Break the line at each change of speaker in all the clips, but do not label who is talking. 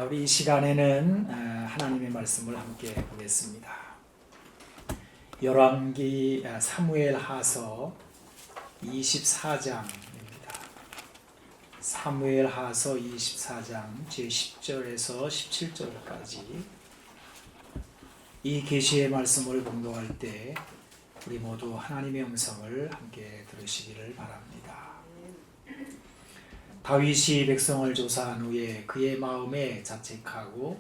우리 이 시간에는 하나님의 말씀을 함께 보겠습니다. 열왕기 사무엘하서 24장입니다. 사무엘하서 24장 제10절에서 17절까지 이 계시의 말씀을 봉독할 때 우리 모두 하나님의 음성을 함께 들으시기를 바랍니다. 다윗이 백성을 조사한 후에 그의 마음에 자책하고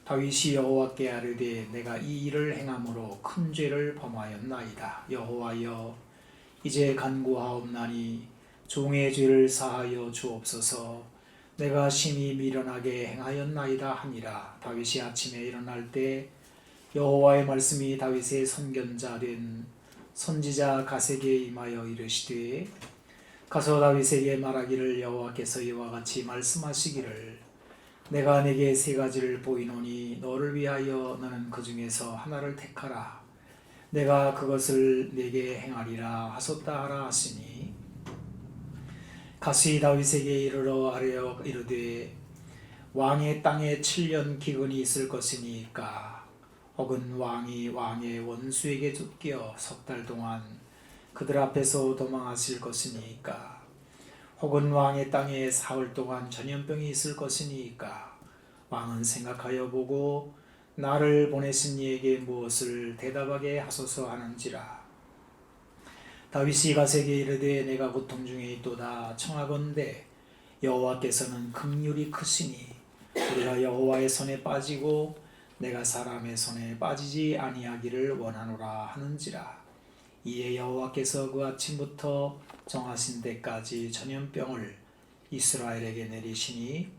다윗이 여호와께 아뢰되 내가 이 일을 행함으로 큰 죄를 범하였나이다. 여호와여 이제 간구하옵나니 종의 죄를 사하여 주옵소서. 내가 심히 미련하게 행하였나이다 하니라. 다윗이 아침에 일어날 때 여호와의 말씀이 다윗의 선견자 된 선지자 가세게 임하여 이르시되 가서 다윗에게 말하기를 여호와께서 이와 같이 말씀하시기를 내가 내게 세 가지를 보이노니 너를 위하여 너는 그 중에서 하나를 택하라. 내가 그것을 내게 행하리라 하셨다 하라 하시니 가시 다윗에게 이르러 아뢰어 이르되 왕의 땅에 7년 기근이 있을 것이니까 혹은 왕이 왕의 원수에게 쫓겨 석 달 동안 그들 앞에서 도망하실 것이니까 혹은 왕의 땅에 사흘 동안 전염병이 있을 것이니까 왕은 생각하여 보고 나를 보내신 이에게 무엇을 대답하게 하소서 하는지라. 다윗이 가세게 이르되 내가 고통 중에 있도다. 청하건대 여호와께서는 긍휼이 크시니 우리가 여호와의 손에 빠지고 내가 사람의 손에 빠지지 아니하기를 원하노라 하는지라. 이에 여호와께서 그 아침부터 정하신 때까지 전염병을 이스라엘에게 내리시니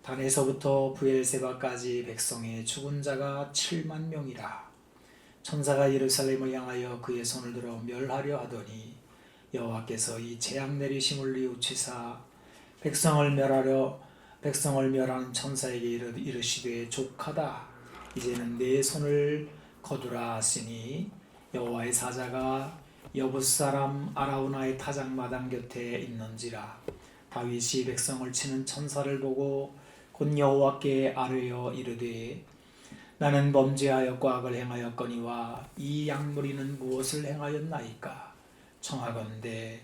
단에서부터 브엘세바까지 백성의 죽은 자가 7만 명이라. 천사가 예루살렘을 향하여 그의 손을 들어 멸하려 하더니 여호와께서 이 재앙 내리심을 뉘우치사 백성을 멸하는 천사에게 이르시되 족하다. 이제는 내 손을 거두라 하시니 여호와의 사자가 여붓 사람 아라우나의 타작마당 곁에 있는지라. 다윗이 백성을 치는 천사를 보고 곧 여호와께 아뢰어 이르되 나는 범죄하여 악을 행하였거니와 이 약물이는 무엇을 행하였나이까. 청하건대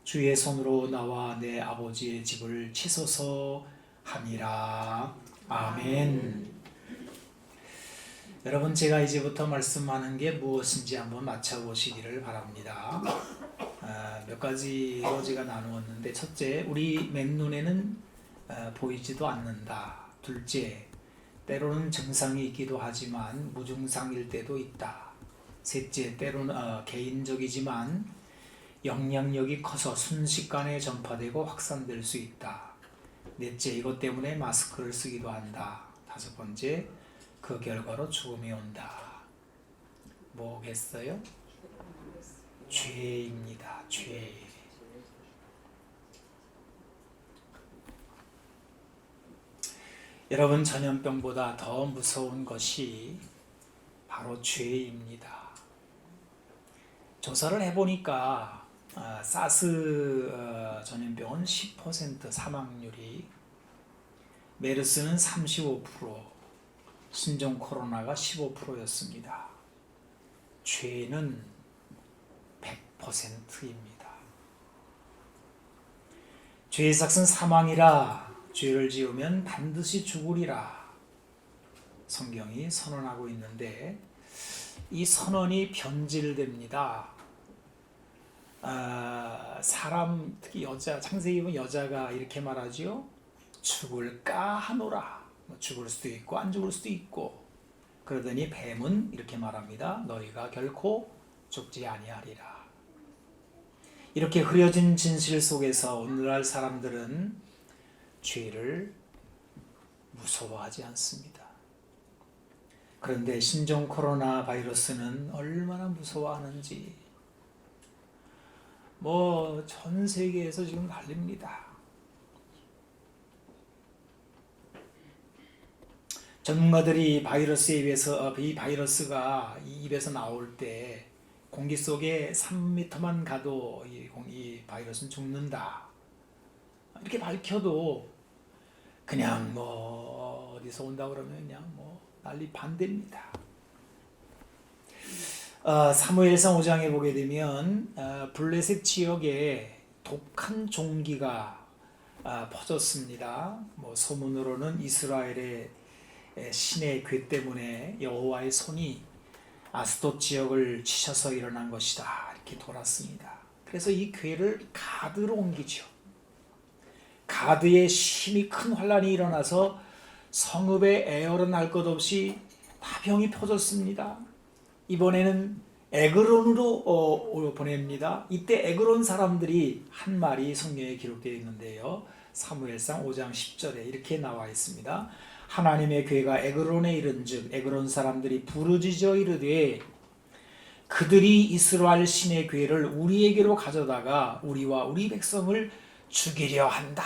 주의 손으로 나와 내 아버지의 집을 치소서 하니라. 아멘. 여러분, 제가 이제부터 말씀하는 게 무엇인지 한번 맞춰보시기를 바랍니다. 몇 가지로 제가 나누었는데, 첫째, 우리 맨눈에는 보이지도 않는다. 둘째, 때로는 증상이 있기도 하지만 무증상일 때도 있다. 셋째, 때로는 개인적이지만 영향력이 커서 순식간에 전파되고 확산될 수 있다. 넷째, 이것 때문에 마스크를 쓰기도 한다. 다섯 번째, 그 결과로 죽음이 온다. 뭐겠어요? 죄입니다. 죄. 여러분, 전염병보다 더 무서운 것이 바로 죄입니다. 조사를 해보니까 사스 전염병은 10% 사망률이, 메르스는 35%, 신종 코로나가 15%였습니다. 죄는 100%입니다. 죄의 삭은 사망이라 죄를 지으면 반드시 죽으리라 성경이 선언하고 있는데, 이 선언이 변질됩니다. 사람, 특히 여자, 창세기 보면 여자가 이렇게 말하지요. 죽을까 하노라. 죽을 수도 있고 안 죽을 수도 있고. 그러더니 뱀은 이렇게 말합니다. 너희가 결코 죽지 아니하리라. 이렇게 흐려진 진실 속에서 오늘날 사람들은 죄를 무서워하지 않습니다. 그런데 신종 코로나 바이러스는 얼마나 무서워하는지 전 세계에서 지금 난립니다. 전문가들이 이 바이러스가 이 입에서 나올 때 공기 속에 3m만 가도 이 바이러스는 죽는다. 이렇게 밝혀도 그냥 어디서 온다 그러면 그냥 뭐 난리 반대입니다. 사무엘상 5장에 보게 되면 블레셋 지역에 독한 종기가 퍼졌습니다. 뭐 소문으로는 이스라엘의 신의 괴 때문에 여호와의 손이 아스돗 지역을 치셔서 일어난 것이다 이렇게 돌았습니다. 그래서 이 괴를 가드로 옮기죠. 가드에 심히 큰 환란이 일어나서 성읍에 에어를 날 것 없이 다 병이 퍼졌습니다. 이번에는 에그론으로 보냅니다. 이때 에그론 사람들이 한 말이 성경에 기록되어 있는데요. 사무엘상 5장 10절에 이렇게 나와 있습니다. 하나님의 괴가 에그론에 이른즉 에그론 사람들이 부르짖어 이르되 그들이 이스라엘 신의 괴를 우리에게로 가져다가 우리와 우리 백성을 죽이려 한다.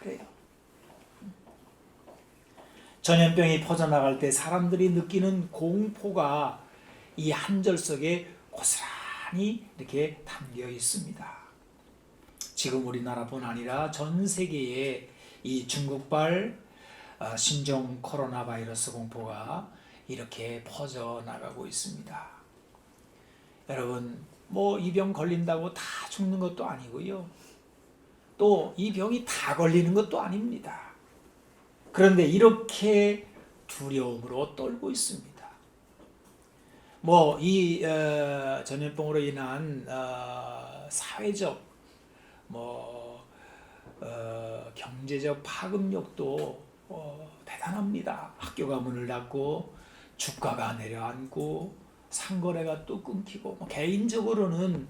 그래요. 전염병이 퍼져나갈 때 사람들이 느끼는 공포가 이 한 절 속에 고스란히 이렇게 담겨 있습니다. 지금 우리나라뿐 아니라 전 세계에 이 중국발 신종 코로나 바이러스 공포가 이렇게 퍼져나가고 있습니다. 여러분, 뭐 이 병 걸린다고 다 죽는 것도 아니고요. 또 이 병이 다 걸리는 것도 아닙니다. 그런데 이렇게 두려움으로 떨고 있습니다. 뭐 이 전염병으로 인한 사회적 경제적 파급력도 대단합니다. 학교가 문을 닫고 주가가 내려앉고 상거래가 또 끊기고 개인적으로는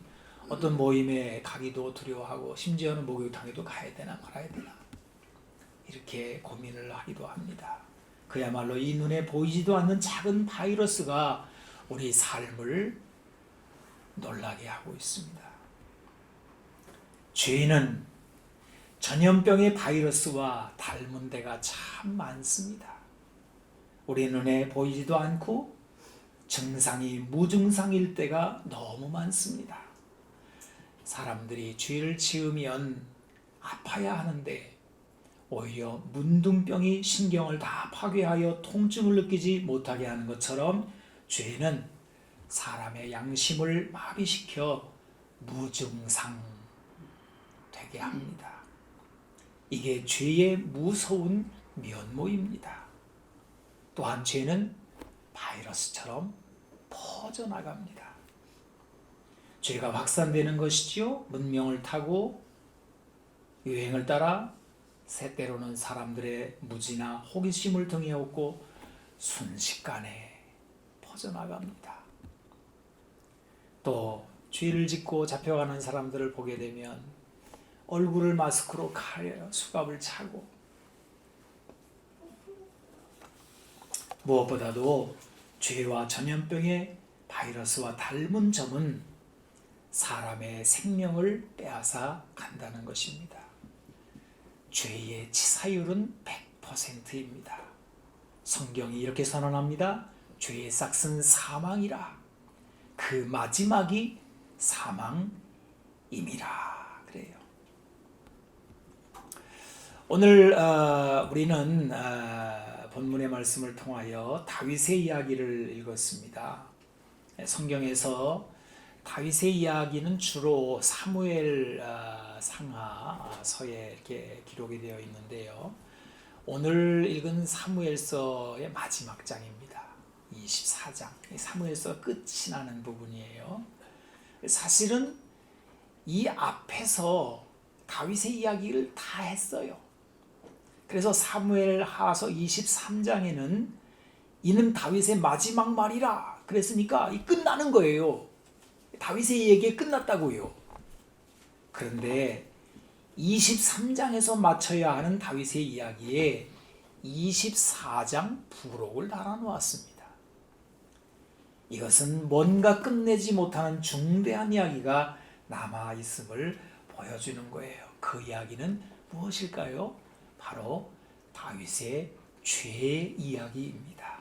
어떤 모임에 가기도 두려워하고 심지어는 목욕탕에도 가야 되나 말아야 되나 이렇게 고민을 하기도 합니다. 그야말로 이 눈에 보이지도 않는 작은 바이러스가 우리 삶을 놀라게 하고 있습니다. 죄는 전염병의 바이러스와 닮은 데가 참 많습니다. 우리 눈에 보이지도 않고 증상이 무증상일 때가 너무 많습니다. 사람들이 죄를 지으면 아파야 하는데 오히려 문둥병이 신경을 다 파괴하여 통증을 느끼지 못하게 하는 것처럼 죄는 사람의 양심을 마비시켜 무증상 되게 합니다. 이게 죄의 무서운 면모입니다. 또한 죄는 바이러스처럼 퍼져나갑니다. 죄가 확산되는 것이지요. 문명을 타고 유행을 따라 때로는 사람들의 무지나 호기심을 등에 업고 순식간에 퍼져나갑니다. 또 죄를 짓고 잡혀가는 사람들을 보게 되면 얼굴을 마스크로 가려요. 수갑을 차고. 무엇보다도 죄와 전염병의 바이러스와 닮은 점은 사람의 생명을 빼앗아 간다는 것입니다. 죄의 치사율은 100%입니다. 성경이 이렇게 선언합니다. 죄의 싹은 사망이라. 그 마지막이 사망임이라. 그래요. 오늘 우리는 본문의 말씀을 통하여 다윗의 이야기를 읽었습니다. 성경에서 다윗의 이야기는 주로 사무엘 상하서에 이렇게 기록이 되어 있는데요. 오늘 읽은 사무엘서의 마지막 장입니다. 24장. 사무엘서 끝이 나는 부분이에요. 사실은 이 앞에서 다윗의 이야기를 다 했어요. 그래서 사무엘 하서 23장에는 이는 다윗의 마지막 말이라 그랬으니까 끝나는 거예요. 다윗의 얘기 끝났다고요. 그런데 23장에서 마쳐야 하는 다윗의 이야기에 24장 부록을 달아놓았습니다. 이것은 뭔가 끝내지 못하는 중대한 이야기가 남아있음을 보여주는 거예요. 그 이야기는 무엇일까요? 바로 다윗의 죄 이야기입니다.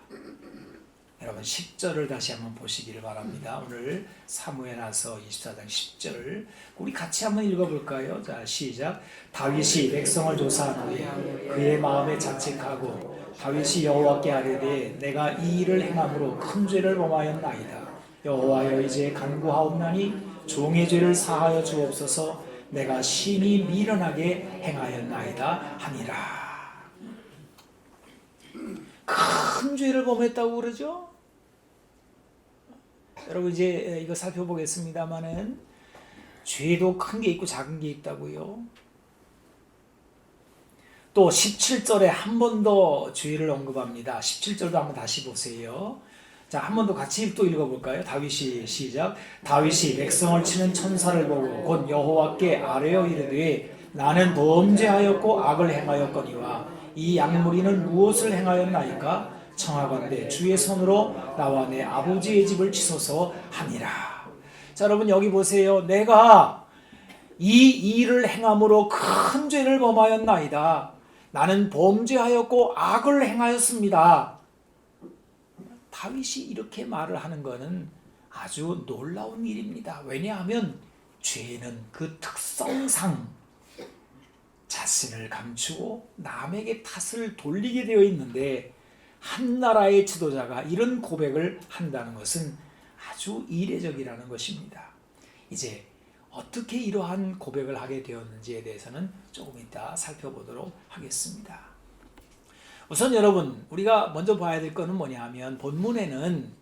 여러분 10절을 다시 한번 보시기를 바랍니다. 오늘 사무엘하서 24장 10절 우리 같이 한번 읽어볼까요? 자, 시작. 다윗이 백성을 조사한 후에 그의 마음에 자책하고 다윗이 여호와께 아뢰되 내가 이 일을 행함으로 큰 죄를 범하였나이다. 여호와여 이제 간구하옵나니 종의 죄를 사하여 주옵소서. 내가 심히 미련하게 행하였나이다 하니라. 큰 죄를 범했다고 그러죠? 여러분 이제 이거 살펴보겠습니다만은 죄도 큰 게 있고 작은 게 있다고요. 또 17절에 한 번 더 죄를 언급합니다. 17절도 한번 다시 보세요. 자, 한 번 더 같이 또 읽어볼까요? 다윗이 시작. 다윗이 백성을 치는 천사를 보고 곧 여호와께 아뢰어 이르되 나는 범죄하였고 악을 행하였거니와 이 양무리는 무엇을 행하였나이까? 청하건대 주의 손으로 나와 내 아버지의 집을 치소서 하니라. 자, 여러분 여기 보세요. 내가 이 일을 행함으로 큰 죄를 범하였나이다. 나는 범죄하였고 악을 행하였습니다. 다윗이 이렇게 말을 하는 것은 아주 놀라운 일입니다. 왜냐하면 죄는 그 특성상 자신을 감추고 남에게 탓을 돌리게 되어 있는데 한 나라의 지도자가 이런 고백을 한다는 것은 아주 이례적이라는 것입니다. 이제 어떻게 이러한 고백을 하게 되었는지에 대해서는 조금 이따 살펴보도록 하겠습니다. 우선 여러분 우리가 먼저 봐야 될 것은 뭐냐 하면 본문에는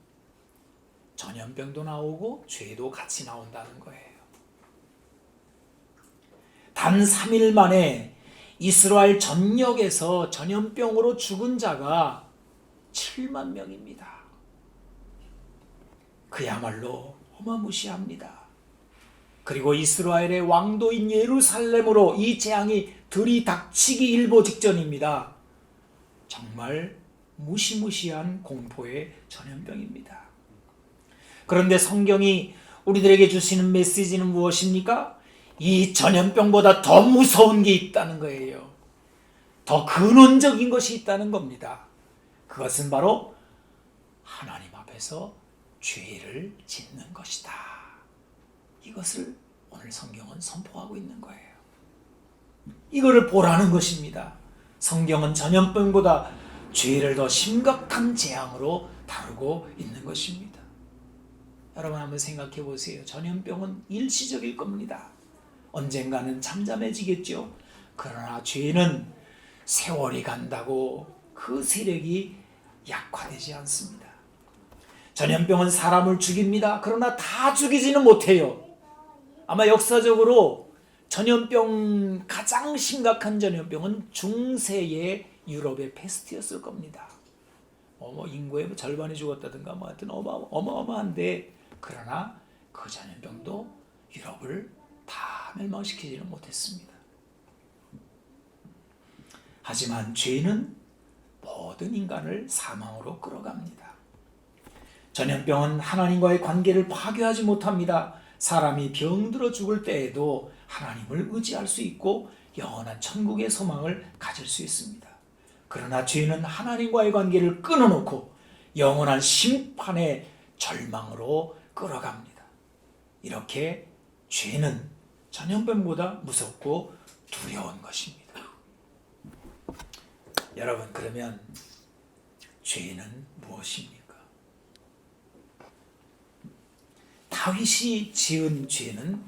전염병도 나오고 죄도 같이 나온다는 거예요. 단 3일 만에 이스라엘 전역에서 전염병으로 죽은 자가 7만 명입니다. 그야말로 어마무시합니다. 그리고 이스라엘의 왕도인 예루살렘으로 이 재앙이 들이닥치기 일보 직전입니다. 정말 무시무시한 공포의 전염병입니다. 그런데 성경이 우리들에게 주시는 메시지는 무엇입니까? 이 전염병보다 더 무서운 게 있다는 거예요. 더 근원적인 것이 있다는 겁니다. 그것은 바로 하나님 앞에서 죄를 짓는 것이다. 이것을 오늘 성경은 선포하고 있는 거예요. 이거를 보라는 것입니다. 성경은 전염병보다 죄를 더 심각한 재앙으로 다루고 있는 것입니다. 여러분 한번 생각해 보세요. 전염병은 일시적일 겁니다. 언젠가는 잠잠해지겠죠. 그러나 죄는 세월이 간다고 그 세력이 약화되지 않습니다. 전염병은 사람을 죽입니다. 그러나 다 죽이지는 못해요. 아마 역사적으로 전염병 가장 심각한 전염병은 중세의 유럽의 패스트였을 겁니다. 인구의 절반이 죽었다든가 하여튼 어마어마한데 그러나 그 전염병도 유럽을 다 멸망시키지는 못했습니다. 하지만 죄는 모든 인간을 사망으로 끌어갑니다. 전염병은 하나님과의 관계를 파괴하지 못합니다. 사람이 병들어 죽을 때에도 하나님을 의지할 수 있고 영원한 천국의 소망을 가질 수 있습니다. 그러나 죄는 하나님과의 관계를 끊어놓고 영원한 심판의 절망으로 끌어갑니다. 이렇게 죄는 전염병보다 무섭고 두려운 것입니다. 여러분 그러면 죄는 무엇입니까? 다윗이 지은 죄는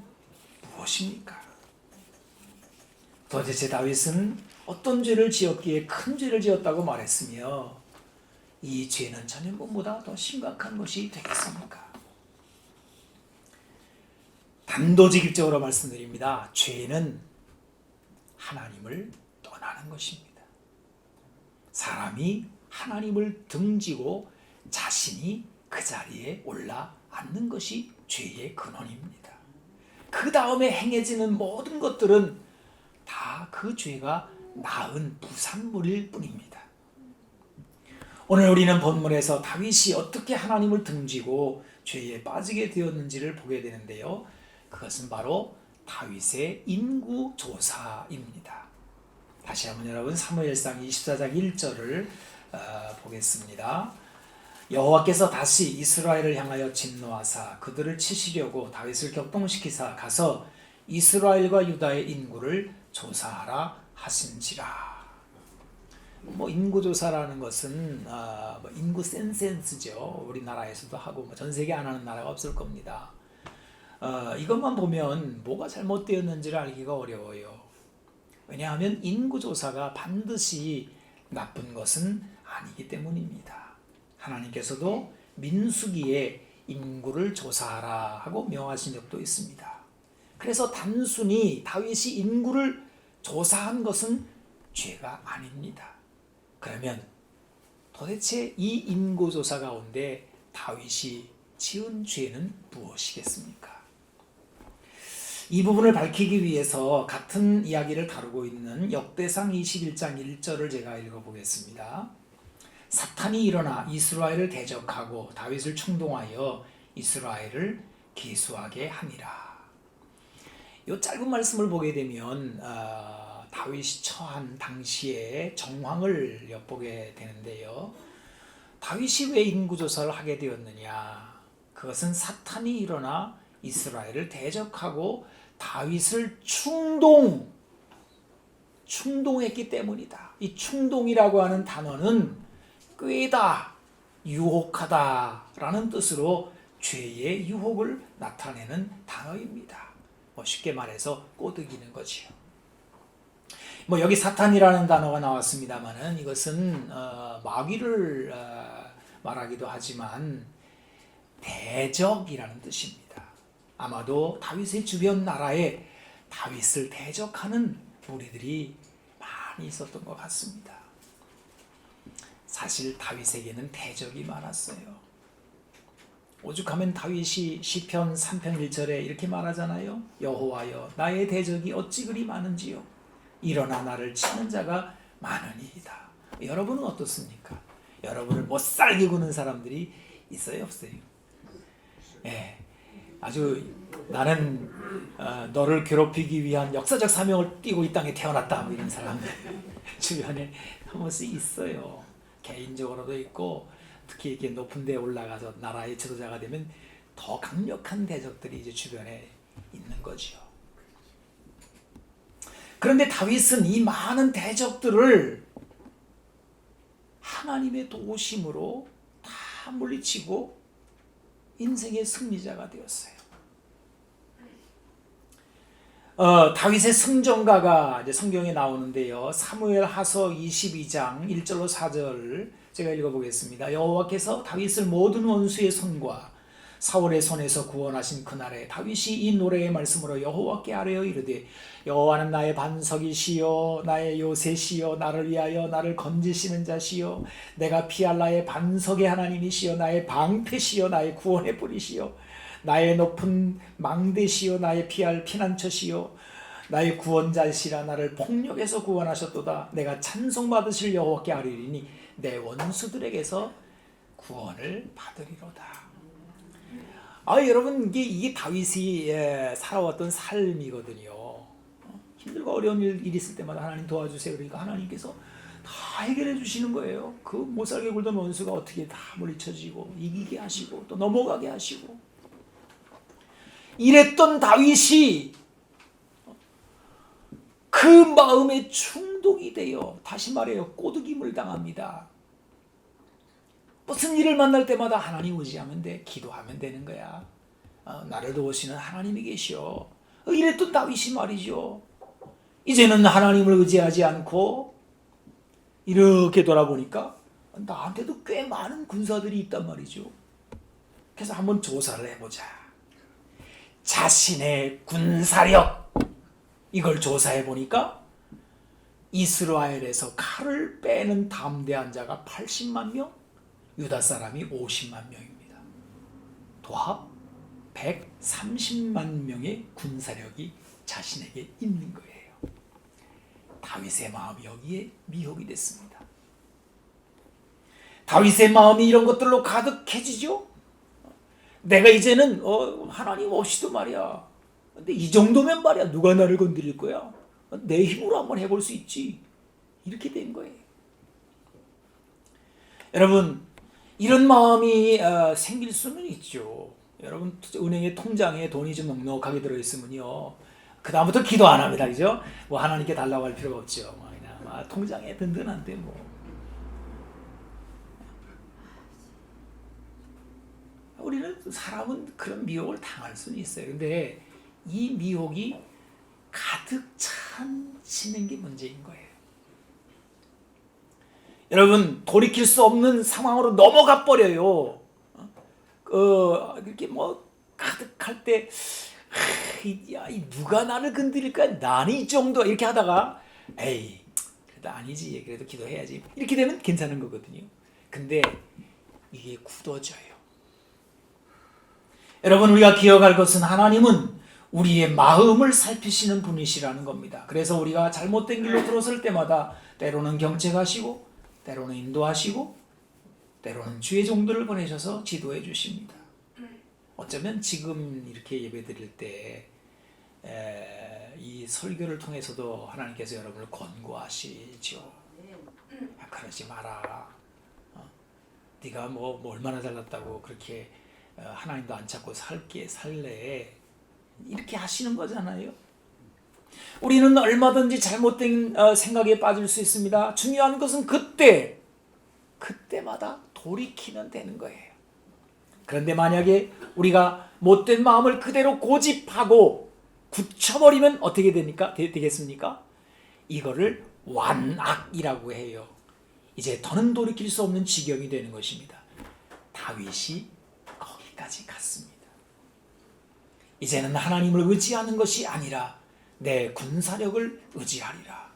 무엇입니까? 도대체 다윗은 어떤 죄를 지었기에 큰 죄를 지었다고 말했으며 이 죄는 전염병보다 더 심각한 것이 되겠습니까? 단도직입적으로 말씀드립니다. 죄는 하나님을 떠나는 것입니다. 사람이 하나님을 등지고 자신이 그 자리에 올라앉는 것이 죄의 근원입니다. 그 다음에 행해지는 모든 것들은 다 그 죄가 낳은 부산물일 뿐입니다. 오늘 우리는 본문에서 다윗이 어떻게 하나님을 등지고 죄에 빠지게 되었는지를 보게 되는데요. 그것은 바로 다윗의 인구조사입니다. 다시 한번 여러분 사무엘상 24장 1절을 보겠습니다. 여호와께서 다시 이스라엘을 향하여 진노하사 그들을 치시려고 다윗을 격동시키사 가서 이스라엘과 유다의 인구를 조사하라 하신지라. 인구조사라는 것은 인구 센센스죠. 우리나라에서도 하고 전 세계 안 하는 나라가 없을 겁니다. 이것만 보면 뭐가 잘못되었는지를 알기가 어려워요. 왜냐하면 인구조사가 반드시 나쁜 것은 아니기 때문입니다. 하나님께서도 민수기에 인구를 조사하라 하고 명하신 적도 있습니다. 그래서 단순히 다윗이 인구를 조사한 것은 죄가 아닙니다. 그러면 도대체 이 인구조사 가운데 다윗이 지은 죄는 무엇이겠습니까? 이 부분을 밝히기 위해서 같은 이야기를 다루고 있는 역대상 21장 1절을 제가 읽어보겠습니다. 사탄이 일어나 이스라엘을 대적하고 다윗을 충동하여 이스라엘을 계수하게 하니라. 이 짧은 말씀을 보게 되면 다윗이 처한 당시의 정황을 엿보게 되는데요. 다윗이 왜 인구조사를 하게 되었느냐? 그것은 사탄이 일어나 이스라엘을 대적하고 다윗을 충동했기 때문이다. 이 충동이라고 하는 단어는 꾀다, 유혹하다라는 뜻으로 죄의 유혹을 나타내는 단어입니다. 쉽게 말해서 꼬드기는 거지요. 여기 사탄이라는 단어가 나왔습니다만은 이것은 마귀를 말하기도 하지만 대적이라는 뜻입니다. 아마도 다윗의 주변 나라에 다윗을 대적하는 무리들이 많이 있었던 것 같습니다. 사실 다윗에게는 대적이 많았어요. 오죽하면 다윗이 시편 3편 1절에 이렇게 말하잖아요. 여호와여 나의 대적이 어찌 그리 많은지요. 일어나 나를 치는 자가 많으니이다. 여러분은 어떻습니까? 여러분을 못살게 구는 사람들이 있어요, 없어요? 예, 아주 나는 너를 괴롭히기 위한 역사적 사명을 띠고 이 땅에 태어났다, 이런 사람들 주변에 한 번씩 있어요. 개인적으로도 있고 특히 이렇게 높은 데 올라가서 나라의 지도자가 되면 더 강력한 대적들이 이제 주변에 있는 거죠. 그런데 다윗은 이 많은 대적들을 하나님의 도우심으로 다 물리치고 인생의 승리자가 되었어요. 다윗의 승전가가 이제 성경에 나오는데요. 사무엘하서 22장 1절로 4절 제가 읽어보겠습니다. 여호와께서 다윗을 모든 원수의 손과 사울의 손에서 구원하신 그날에 다윗이 이 노래의 말씀으로 여호와께 아뢰어 이르되 여호와는 나의 반석이시요 나의 요새시요 나를 위하여 나를 건지시는 자시요 내가 피할 나의 반석의 하나님이시요 나의 방패시요 나의 구원의 뿌리시요 나의 높은 망대시요 나의 피할 피난처시요 나의 구원자시라 나를 폭력에서 구원하셨도다. 내가 찬송받으실 여호와께 아뢰리니 내 원수들에게서 구원을 받으리로다. 여러분 이게 다윗이 살아왔던 삶이거든요. 힘들고 어려운 일 있을 때마다 하나님 도와주세요. 그러니까 하나님께서 다 해결해 주시는 거예요. 그 못살게 굴던 원수가 어떻게 다 물리쳐지고 이기게 하시고 또 넘어가게 하시고. 이랬던 다윗이 그 마음에 충동이 되어 다시 말해요 꼬드김을 당합니다. 무슨 일을 만날 때마다 하나님 의지하면 돼. 기도하면 되는 거야. 나를 도우시는 하나님이 계셔. 이랬던 다윗이 말이죠. 이제는 하나님을 의지하지 않고 이렇게 돌아보니까 나한테도 꽤 많은 군사들이 있단 말이죠. 그래서 한번 조사를 해보자. 자신의 군사력 이걸 조사해 보니까 이스라엘에서 칼을 빼는 담대한 자가 80만 명, 유다 사람이 50만 명입니다. 도합 130만 명의 군사력이 자신에게 있는 거예요. 다윗의 마음이 여기에 미혹이 됐습니다. 다윗의 마음이 이런 것들로 가득해지죠. 내가 이제는 하나님 없이도 말이야. 근데 이 정도면 말이야 누가 나를 건드릴 거야? 내 힘으로 한번 해볼 수 있지. 이렇게 된 거예요. 여러분 이런 마음이 생길 수는 있죠. 여러분 은행의 통장에 돈이 좀 넉넉하게 들어있으면요, 그 다음부터 기도 안 합니다, 그죠? 뭐 하나님께 달라고 할 필요가 없죠. 뭐 그냥 통장에 든든한데 뭐. 우리는 사람은 그런 미혹을 당할 수는 있어요. 근데 이 미혹이 가득 차는 게 문제인 거예요. 여러분 돌이킬 수 없는 상황으로 넘어가 버려요. 이렇게 뭐 가득할 때, 야, 누가 나를 건드릴까? 나는 이 정도 이렇게 하다가, 에이, 그래도 아니지, 그래도 기도해야지, 이렇게 되면 괜찮은 거거든요. 근데 이게 굳어져요. 여러분 우리가 기억할 것은 하나님은 우리의 마음을 살피시는 분이시라는 겁니다. 그래서 우리가 잘못된 길로 들어설 때마다 때로는 경책하시고, 때로는 인도하시고, 때로는 주의 종들을 보내셔서 지도해 주십니다. 어쩌면 지금 이렇게 예배 드릴 때 이 설교를 통해서도 하나님께서 여러분을 권고하시죠. 그러지 마라. 네가 뭐 얼마나 잘났다고 그렇게 하나님도 안 찾고 살래, 이렇게 하시는 거잖아요. 우리는 얼마든지 잘못된 생각에 빠질 수 있습니다. 중요한 것은 그때마다 돌이키면 되는 거예요. 그런데 만약에 우리가 못된 마음을 그대로 고집하고 굳혀버리면 어떻게 되겠습니까? 이거를 완악이라고 해요. 이제 더는 돌이킬 수 없는 지경이 되는 것입니다. 다윗이 거기까지 갔습니다. 이제는 하나님을 의지하는 것이 아니라 내 군사력을 의지하리라.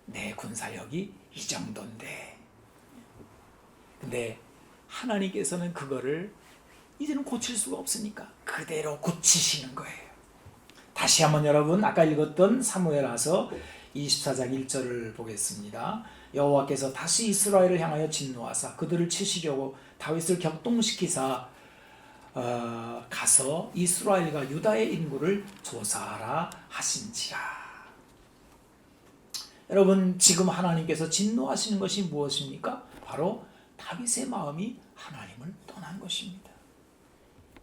내 군사력이 이 정도인데. 근데 하나님께서는 그거를 이제는 고칠 수가 없으니까 그대로 고치시는 거예요. 다시 한번 여러분 아까 읽었던 사무엘하서 24장 1절을 보겠습니다. 여호와께서 다시 이스라엘을 향하여 진노하사 그들을 치시려고 다윗을 격동시키사 가서 이스라엘과 유다의 인구를 조사하라 하신지라. 여러분 지금 하나님께서 진노하시는 것이 무엇입니까? 바로 다윗의 마음이 하나님을 떠난 것입니다.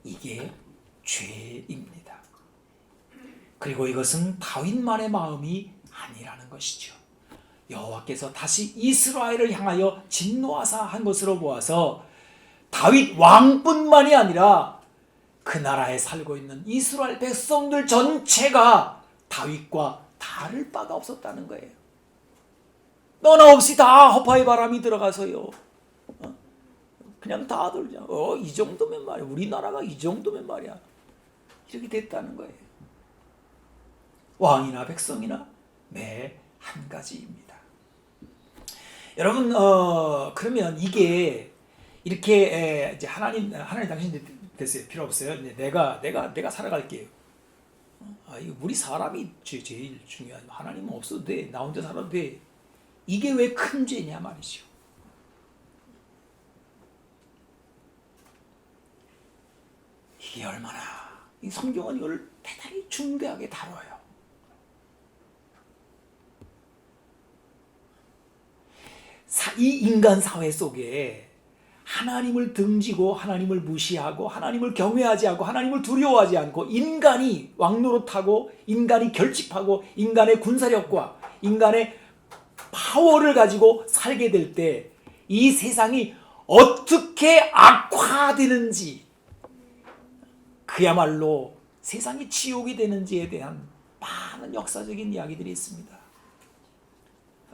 이게 죄입니다. 그리고 이것은 다윗만의 마음이 아니라는 것이죠. 여호와께서 다시 이스라엘을 향하여 진노하사 한 것으로 보아서 다윗 왕뿐만이 아니라 그 나라에 살고 있는 이스라엘 백성들 전체가 다윗과 다를 바가 없었다는 거예요. 너나 없이 다 허파의 바람이 들어가서요, 그냥 다들 이 정도면 말이야, 우리나라가 이 정도면 말이야, 이렇게 됐다는 거예요. 왕이나 백성이나 매 한 가지입니다. 여러분 그러면 이게 이렇게 이제 하나님 당신 됐어요, 필요 없어요. 내가 살아갈게요. 이거 우리 사람이 제일 중요한, 하나님은 없어도 돼, 나 혼자 살아도 돼. 이게 왜 큰 죄냐 말이죠. 이게 얼마나, 이 성경은 이걸 대단히 중대하게 다뤄요. 이 인간 사회 속에 하나님을 등지고 하나님을 무시하고 하나님을 경외하지 않고 하나님을 두려워하지 않고 인간이 왕노릇하고 인간이 결집하고 인간의 군사력과 인간의 파워를 가지고 살게 될 때 이 세상이 어떻게 악화되는지, 그야말로 세상이 지옥이 되는지에 대한 많은 역사적인 이야기들이 있습니다.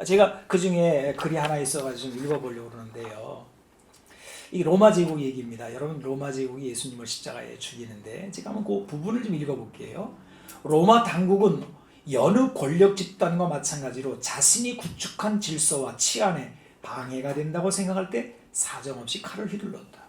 제가 그 중에 글이 하나 있어가지고 좀 읽어보려고 그러는데요. 이 로마 제국 얘기입니다. 여러분 로마 제국이 예수님을 십자가에 죽이는데 제가 한번 그 부분을 좀 읽어볼게요. 로마 당국은 여느 권력 집단과 마찬가지로 자신이 구축한 질서와 치안에 방해가 된다고 생각할 때 사정없이 칼을 휘둘렀다.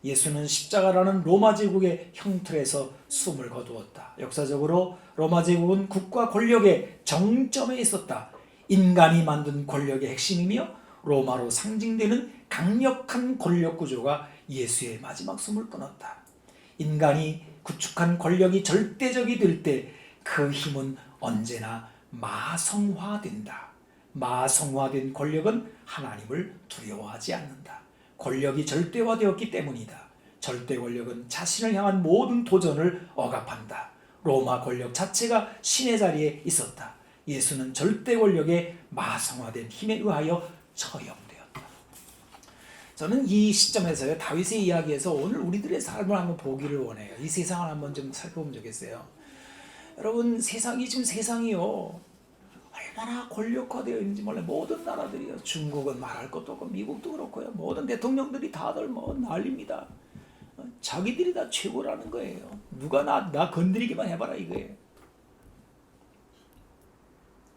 예수는 십자가라는 로마 제국의 형틀에서 숨을 거두었다. 역사적으로 로마 제국은 국가 권력의 정점에 있었다. 인간이 만든 권력의 핵심이며 로마로 상징되는 강력한 권력 구조가 예수의 마지막 숨을 끊었다. 인간이 구축한 권력이 절대적이 될 때 그 힘은 언제나 마성화된다. 마성화된 권력은 하나님을 두려워하지 않는다. 권력이 절대화되었기 때문이다. 절대 권력은 자신을 향한 모든 도전을 억압한다. 로마 권력 자체가 신의 자리에 있었다. 예수는 절대 권력의 마성화된 힘에 의하여 처형되었다. 저는 이 시점에서요, 다윗의 이야기에서 오늘 우리들의 삶을 한번 보기를 원해요. 이 세상을 한번 좀 살펴보면 좋겠어요. 여러분, 지금 세상이요, 얼마나 권력화되어 있는지 몰라요. 모든 나라들이요. 중국은 말할 것도 없고 미국도 그렇고요. 모든 대통령들이 다들 뭐 난립니다. 자기들이 다 최고라는 거예요. 누가 나 건드리기만 해봐라 이거예요.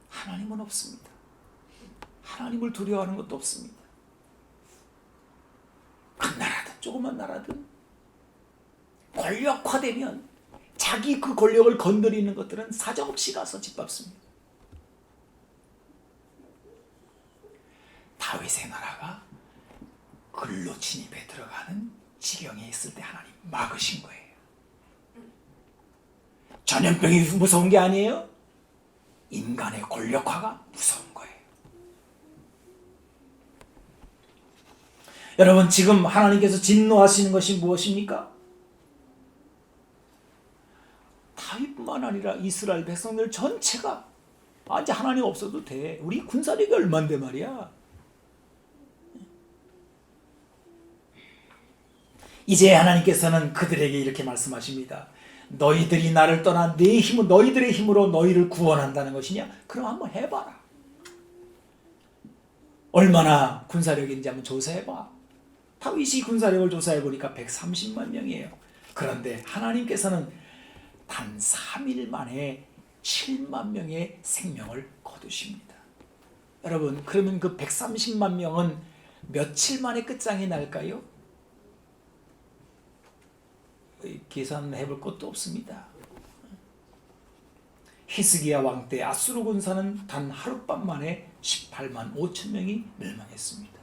하나님은 없습니다. 하나님을 두려워하는 것도 없습니다. 큰 나라든 조그만 나라든 권력화되면 자기 그 권력을 건드리는 것들은 사정없이 가서 짓밟습니다. 다윗의 나라가 글로 진입해 들어가는 지경에 있을 때 하나님 막으신 거예요. 전염병이 무서운 게 아니에요. 인간의 권력화가 무서운 거예요. 여러분, 지금 하나님께서 진노하시는 것이 무엇입니까? 다윗뿐만 아니라 이스라엘 백성들 전체가 이제 하나님 없어도 돼. 우리 군사력이 얼만데 말이야. 이제 하나님께서는 그들에게 이렇게 말씀하십니다. 너희들이 나를 떠난 너희들의 힘으로 너희를 구원한다는 것이냐? 그럼 한번 해봐라. 얼마나 군사력인지 한번 조사해봐. 다윗이 군사력을 조사해보니까 130만 명이에요. 그런데 하나님께서는 단 3일 만에 7만 명의 생명을 거두십니다. 여러분, 그러면 그 130만 명은 며칠 만에 끝장이 날까요? 계산해볼 것도 없습니다. 히스기야 왕 때 아수르 군사는 단 하룻밤 만에 18만 5천 명이 멸망했습니다.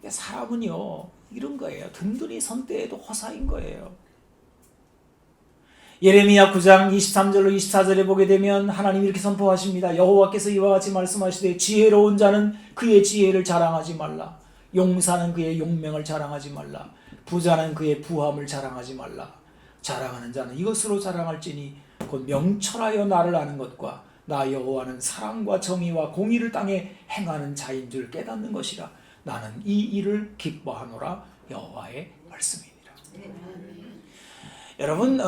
사람은요, 이런 거예요. 든든히 선 때에도 허사인 거예요. 예레미야 9장 23절로 24절에 보게 되면 하나님이 이렇게 선포하십니다. 여호와께서 이와 같이 말씀하시되 지혜로운 자는 그의 지혜를 자랑하지 말라. 용사는 그의 용명을 자랑하지 말라. 부자는 그의 부함을 자랑하지 말라. 자랑하는 자는 이것으로 자랑할지니 곧 명철하여 나를 아는 것과 나 여호와는 사랑과 정의와 공의를 땅에 행하는 자인 줄 깨닫는 것이라. 나는 이 일을 기뻐하노라. 여호와의 말씀이니라. 여러분,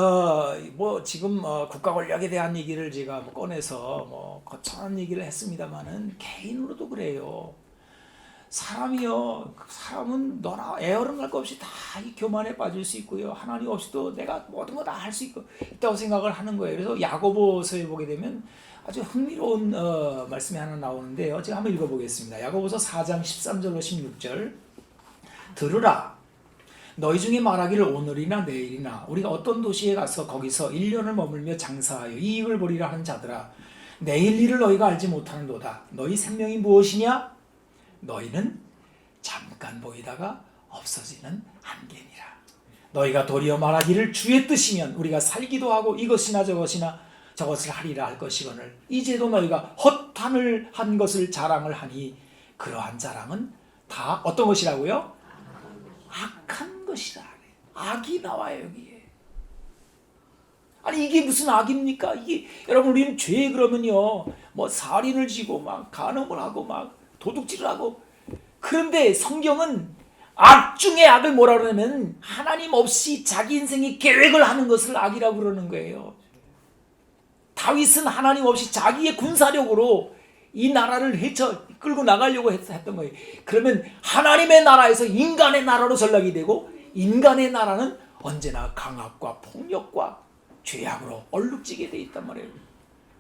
지금 국가 권력에 대한 얘기를 제가 꺼내서 거창한 얘기를 했습니다만은 개인으로도 그래요. 사람은 너나 애어른할 것 없이 다 이 교만에 빠질 수 있고요. 하나님 없이도 내가 모든 거 다 할 수 있다고 생각을 하는 거예요. 그래서 야고보서에 보게 되면 아주 흥미로운 말씀이 하나 나오는데요. 제가 한번 읽어보겠습니다. 야고보서 4장 13절로 16절. 들으라. 너희 중에 말하기를 오늘이나 내일이나 우리가 어떤 도시에 가서 거기서 1년을 머물며 장사하여 이익을 보리라 하는 자들아. 내일 일을 너희가 알지 못하는도다. 너희 생명이 무엇이냐? 너희는 잠깐 보이다가 없어지는 안개니라. 너희가 도리어 말하기를 주의 뜻이면 우리가 살기도 하고 이것이나 저것을 하리라 할 것이거늘 이제도 너희가 허탄을 한 것을 자랑을 하니 그러한 자랑은 다 어떤 것이라고요? 악한 것이라. 악이 나와요 여기에. 아니 이게 무슨 악입니까? 이게 여러분 우리는 죄 그러면요 살인을 지고 막 간음을 하고 막 도둑질을 하고, 그런데 성경은 악 중에 악을 뭐라 그러냐면 하나님 없이 자기 인생의 계획을 하는 것을 악이라고 그러는 거예요. 다윗은 하나님 없이 자기의 군사력으로 이 나라를 끌고 나가려고 했던 거예요. 그러면 하나님의 나라에서 인간의 나라로 전락이 되고, 인간의 나라는 언제나 강압과 폭력과 죄악으로 얼룩지게 돼 있단 말이에요.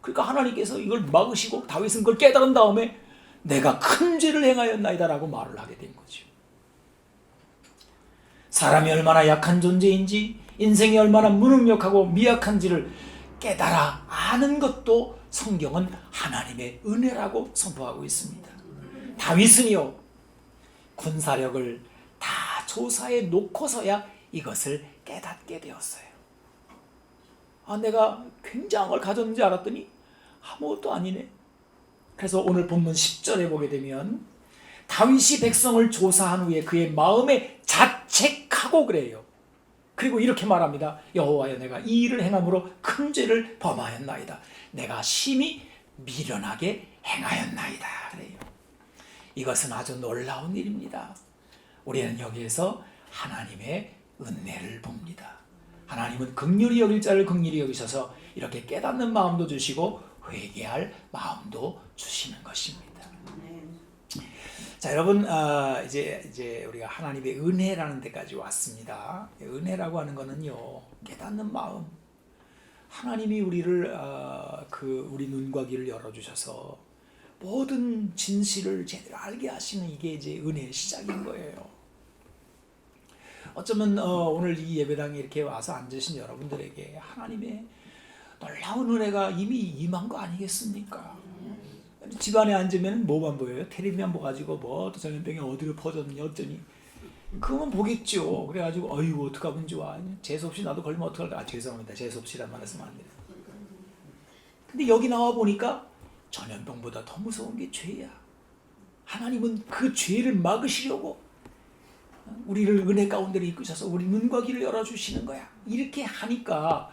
그러니까 하나님께서 이걸 막으시고 다윗은 그걸 깨달은 다음에 내가 큰 죄를 행하였나이다 라고 말을 하게 된 거죠. 사람이 얼마나 약한 존재인지, 인생이 얼마나 무능력하고 미약한지를 깨달아 아는 것도 성경은 하나님의 은혜라고 선포하고 있습니다. 다윗은요, 군사력을 다 조사해 놓고서야 이것을 깨닫게 되었어요. 내가 굉장한 걸 가졌는지 알았더니 아무것도 아니네. 그래서 오늘 본문 10절에 보게 되면 다윗이 백성을 조사한 후에 그의 마음에 자책하고 그래요. 그리고 이렇게 말합니다. 여호와여, 내가 이 일을 행함으로 큰 죄를 범하였나이다. 내가 심히 미련하게 행하였나이다. 그래요. 이것은 아주 놀라운 일입니다. 우리는 여기에서 하나님의 은혜를 봅니다. 하나님은 긍휼히 여길 자를 긍휼히 여기셔서 이렇게 깨닫는 마음도 주시고 회개할 마음도 주시는 것입니다. 자, 여러분, 이제 우리가 하나님의 은혜라는 데까지 왔습니다. 은혜라고 하는 것은요, 깨닫는 마음. 하나님이 우리를 우리 눈과 귀를 열어주셔서 모든 진실을 제대로 알게 하시는 이게 이제 은혜의 시작인 거예요. 어쩌면 오늘 이 예배당에 이렇게 와서 앉으신 여러분들에게 하나님의 놀라운 은혜가 이미 임한 거 아니겠습니까? 집안에 앉으면 뭐만 보여요? 텔레비만 보가지고 또 전염병이 어디로 퍼졌느냐 어쩌니 그거만 보겠죠. 그래가지고 어이구 어떡하면 좋아, 재수없이 나도 걸리면 어떡할까. 죄송합니다, 재수없이란 말 했으면 안 돼요. 근데 여기 나와 보니까 전염병보다 더 무서운 게 죄야. 하나님은 그 죄를 막으시려고 우리를 은혜 가운데로 이끄셔서 우리 눈과 귀를 열어주시는 거야. 이렇게 하니까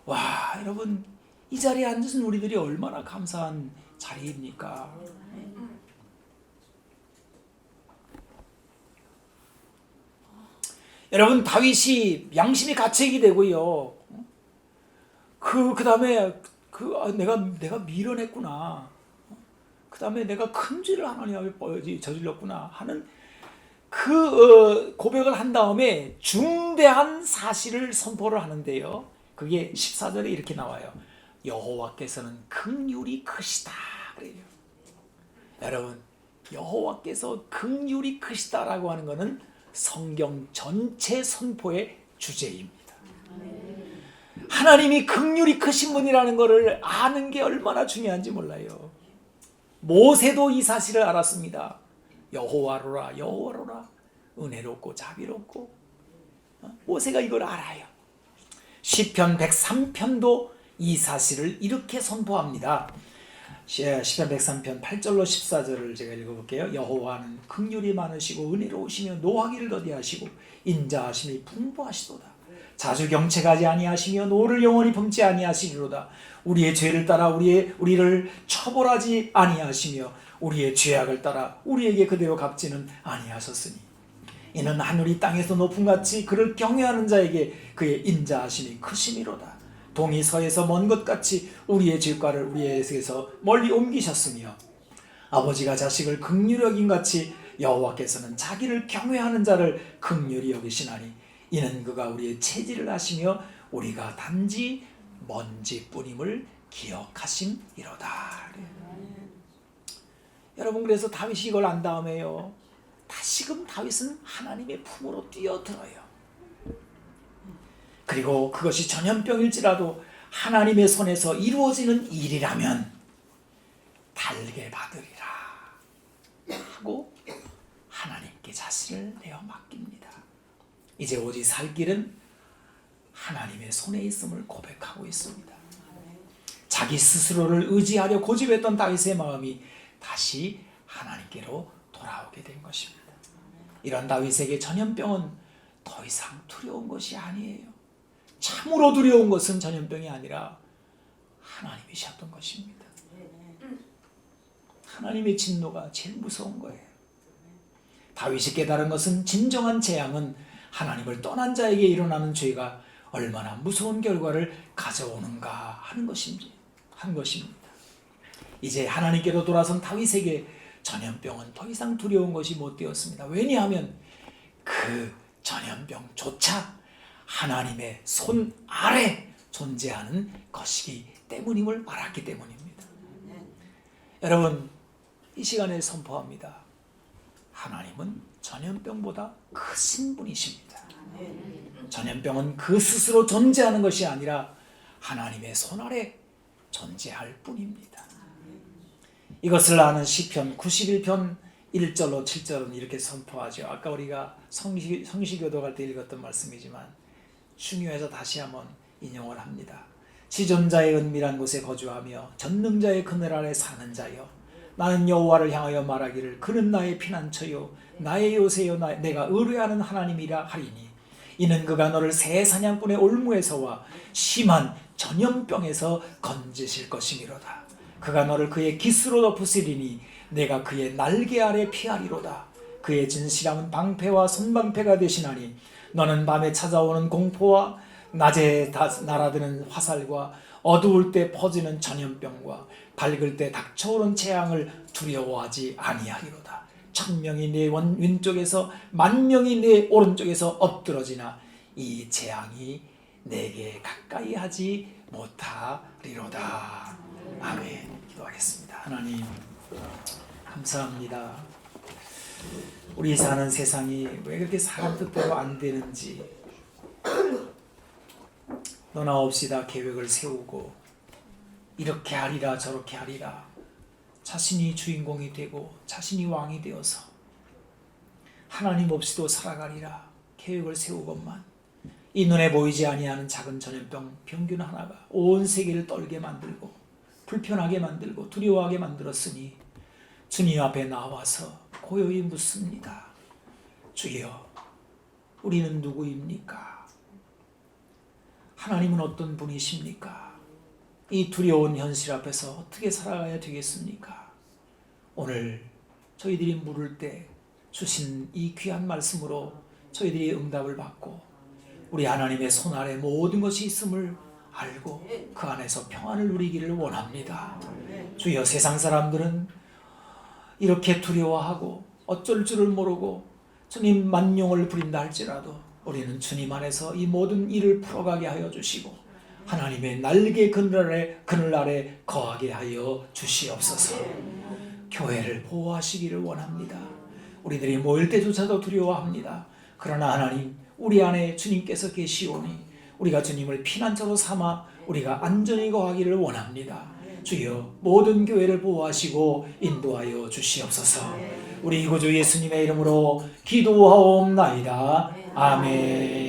와, 여러분, 이 자리에 앉으신 우리들이 얼마나 감사한 자리입니까? 여러분, 다윗이 양심이 가책이 되고요. 그 다음에 내가 미련했구나. 그 다음에 내가 큰 죄를 하나님 앞에 저질렀구나 하는 그 고백을 한 다음에 중대한 사실을 선포를 하는데요. 그게 14절에 이렇게 나와요. 여호와께서는 긍휼이 크시다 그래요. 여러분, 여호와께서 긍휼이 크시다라고 하는 것은 성경 전체 선포의 주제입니다. 하나님이 긍휼이 크신 분이라는 것을 아는 게 얼마나 중요한지 몰라요. 모세도 이 사실을 알았습니다. 여호와로라, 여호와로라, 은혜롭고 자비롭고. 모세가 이걸 알아요. 시편 103편도 이 사실을 이렇게 선포합니다. 시편 103편 8절로 14절을 제가 읽어볼게요. 여호와는 긍휼이 많으시고 은혜로우시며 노하기를 더디하시고 인자하심이 풍부하시도다. 자주 경책하지 아니하시며 노를 영원히 품지 아니하시리로다. 우리의 죄를 따라 우리를 처벌하지 아니하시며 우리의 죄악을 따라 우리에게 그대로 갚지는 아니하셨으니 이는 하늘이 땅에서 높음같이 그를 경외하는 자에게 그의 인자하심이 크심이로다. 동이 서에서 먼 것 같이 우리의 죄과를 우리에게서 멀리 옮기셨으며 아버지가 자식을 긍휼히 여긴 같이 여호와께서는 자기를 경외하는 자를 긍휼히 여기시나니 이는 그가 우리의 체질을 아시며 우리가 단지 먼지뿐임을 기억하심이로다. 여러분, 그래서 다윗이 이걸 안 다음에요, 다시금 다윗은 하나님의 품으로 뛰어들어요. 그리고 그것이 전염병일지라도 하나님의 손에서 이루어지는 일이라면 달게 받으리라 하고 하나님께 자신을 내어 맡깁니다. 이제 오직 살 길은 하나님의 손에 있음을 고백하고 있습니다. 자기 스스로를 의지하려 고집했던 다윗의 마음이 다시 하나님께로 돌아오게 된 것입니다. 이런 다윗에게 전염병은 더 이상 두려운 것이 아니에요. 참으로 두려운 것은 전염병이 아니라 하나님이셨던 것입니다. 하나님의 진노가 제일 무서운 거예요. 다윗이 깨달은 것은 진정한 재앙은 하나님을 떠난 자에게 일어나는 죄가 얼마나 무서운 결과를 가져오는가 하는 것입니다. 이제 하나님께로 돌아선 다윗에게 전염병은 더 이상 두려운 것이 못 되었습니다. 왜냐하면 그 전염병조차 하나님의 손 아래 존재하는 것이기 때문임을 알았기 때문입니다. 여러분, 이 시간에 선포합니다. 하나님은 전염병보다 크신 분이십니다. 전염병은 그 스스로 존재하는 것이 아니라 하나님의 손 아래 존재할 뿐입니다. 이것을 아는 시편 91편 1절로 7절은 이렇게 선포하죠. 아까 우리가 성시교도 갈 때 읽었던 말씀이지만 중요해서 다시 한번 인용을 합니다. 지존자의 은밀한 곳에 거주하며 전능자의 그늘 아래 사는 자여, 나는 여호와를 향하여 말하기를 그는 나의 피난처요 나의 요새요 내가 의뢰하는 하나님이라 하리니 이는 그가 너를 새 사냥꾼의 올무에서와 심한 전염병에서 건지실 것이미로다. 그가 너를 그의 깃으로 덮으시리니 내가 그의 날개 아래 피하리로다. 그의 진실함은 방패와 손방패가 되시나니 너는 밤에 찾아오는 공포와 낮에 날아드는 화살과 어두울 때 퍼지는 전염병과 밝을 때 닥쳐오는 재앙을 두려워하지 아니하리로다. 1000명이 내 왼쪽에서 10,000명이 내 오른쪽에서 엎드러지나 이 재앙이 내게 가까이 하지 못하리로다. 아멘. 기도하겠습니다. 하나님 감사합니다. 우리 사는 세상이 왜 그렇게 사람 뜻대로 안 되는지 너나 없이 다 계획을 세우고 이렇게 하리라 저렇게 하리라 자신이 주인공이 되고 자신이 왕이 되어서 하나님 없이도 살아가리라 계획을 세우건만 이 눈에 보이지 아니하는 작은 전염병 병균 하나가 온 세계를 떨게 만들고 불편하게 만들고 두려워하게 만들었으니 주님 앞에 나와서 고요히 묻습니다. 주여, 우리는 누구입니까? 하나님은 어떤 분이십니까? 이 두려운 현실 앞에서 어떻게 살아가야 되겠습니까? 오늘 저희들이 물을 때 주신 이 귀한 말씀으로 저희들이 응답을 받고 우리 하나님의 손 아래 모든 것이 있음을 알고 그 안에서 평안을 누리기를 원합니다. 주여, 세상 사람들은 이렇게 두려워하고 어쩔 줄을 모르고 주님 만용을 부린다 할지라도 우리는 주님 안에서 이 모든 일을 풀어가게 하여 주시고 하나님의 날개 그늘 아래 거하게 하여 주시옵소서. 교회를 보호하시기를 원합니다. 우리들이 모일 때조차도 두려워합니다. 그러나 하나님, 우리 안에 주님께서 계시오니 우리가 주님을 피난처로 삼아 우리가 안전히 거하기를 원합니다. 주여, 모든 교회를 보호하시고 인도하여 주시옵소서. 우리 구주 예수님의 이름으로 기도하옵나이다. 아멘.